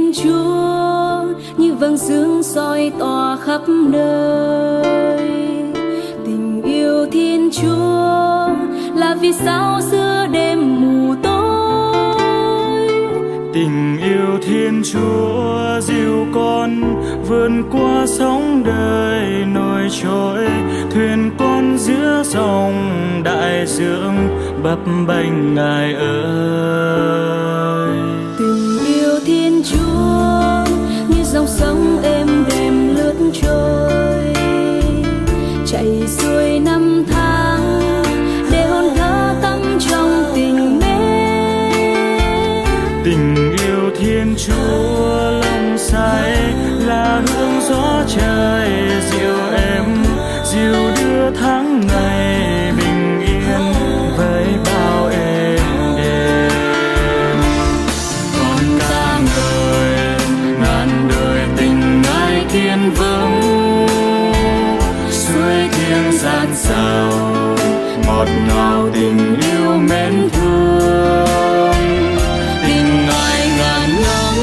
Thiên Chúa như vầng dương soi tỏa khắp nơi. Tình yêu Thiên Chúa là vì sao giữa đêm mù tối. Tình yêu Thiên Chúa dìu con vươn qua sóng đời nổi trôi, thuyền con giữa dòng đại dương bấp bênh Ngài ơi. Tình yêu Thiên Chúa như dòng sông êm đềm lướt trôi, chảy xuôi năm tháng để hồn thơ tâm trong tình mến. Tình yêu Thiên Chúa lòng say là hương gió trời dịu êm, dìu đưa tháng ngày bình yên với bao êm đềm. Con ca ngợi ngàn đời tình Ngài kiên vững, suối thiêng gian xào ngọt ngào tình yêu mến thương. Tình Ngài ngàn năm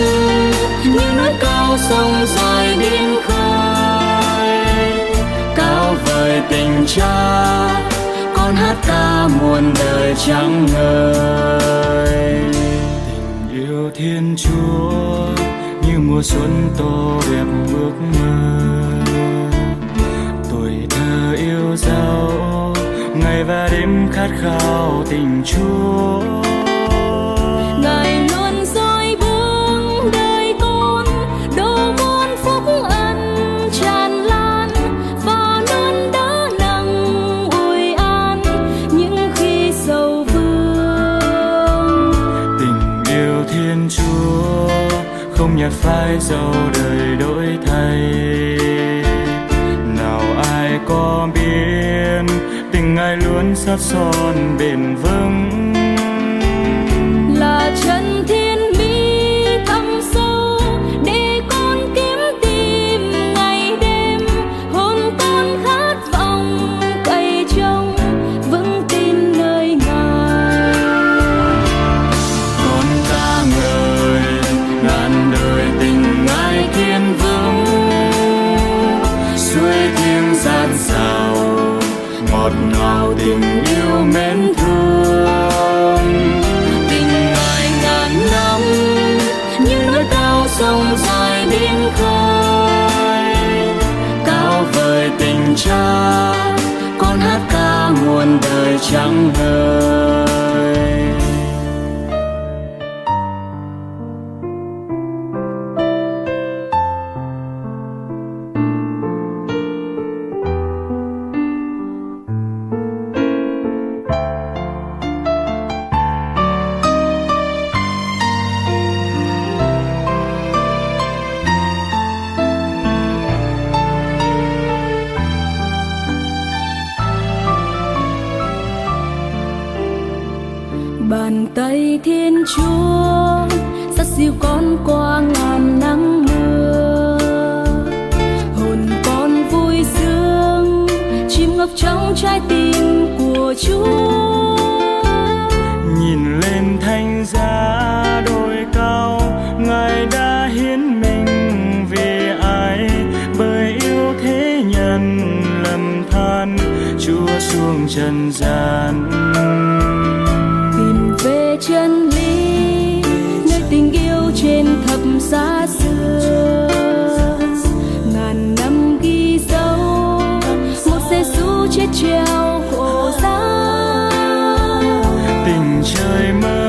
như núi cao sông dài biển khơi, cao vời tình Cha con hát ca muôn đời chẳng ngơi. Tình yêu Thiên Chúa như mùa xuân tô đẹp ước mơ, tuổi thơ yêu dấu ngày và đêm khát khao tình Chúa. Ngài luôn soi bước đời con, đổ muôn phúc ân tràn lan và luôn đỡ nâng ủi an những khi sầu vương. Tình yêu Thiên Chúa không nhạt phai dẫu đời đổi thay, nào ai có biết tình Ngài luôn sát son bền vững. Là chân thiên mỹ thâm sâu để con kiếm tìm ngày đêm, hồn con khát vọng cậy trông vững tin nơi Ngài. Con ca ngợi ngàn đời tình Ngài kiên vững, suối thiêng gian xào ngọt ngào tình yêu mến thương. Tình Ngài ngàn năm Như núi cao sông dài biển khơi, cao vời tình Cha con hát ca muôn đời chẳng ngơi. bàn tay Thiên Chúa dắt dìu con qua ngàn nắng mưa, hồn con vui sướng chìm ngập trong trái tim của Chúa. Nhìn lên thánh giá đồi cao, Ngài đã hiến mình vì ai, bởi yêu thế nhân lầm than Chúa xuống trần gian. Tìm về chân lý nơi tình yêu trên thập giá xưa, ngàn năm ghi dấu một Giêsu chết treo khổ giá. Tình trời mơ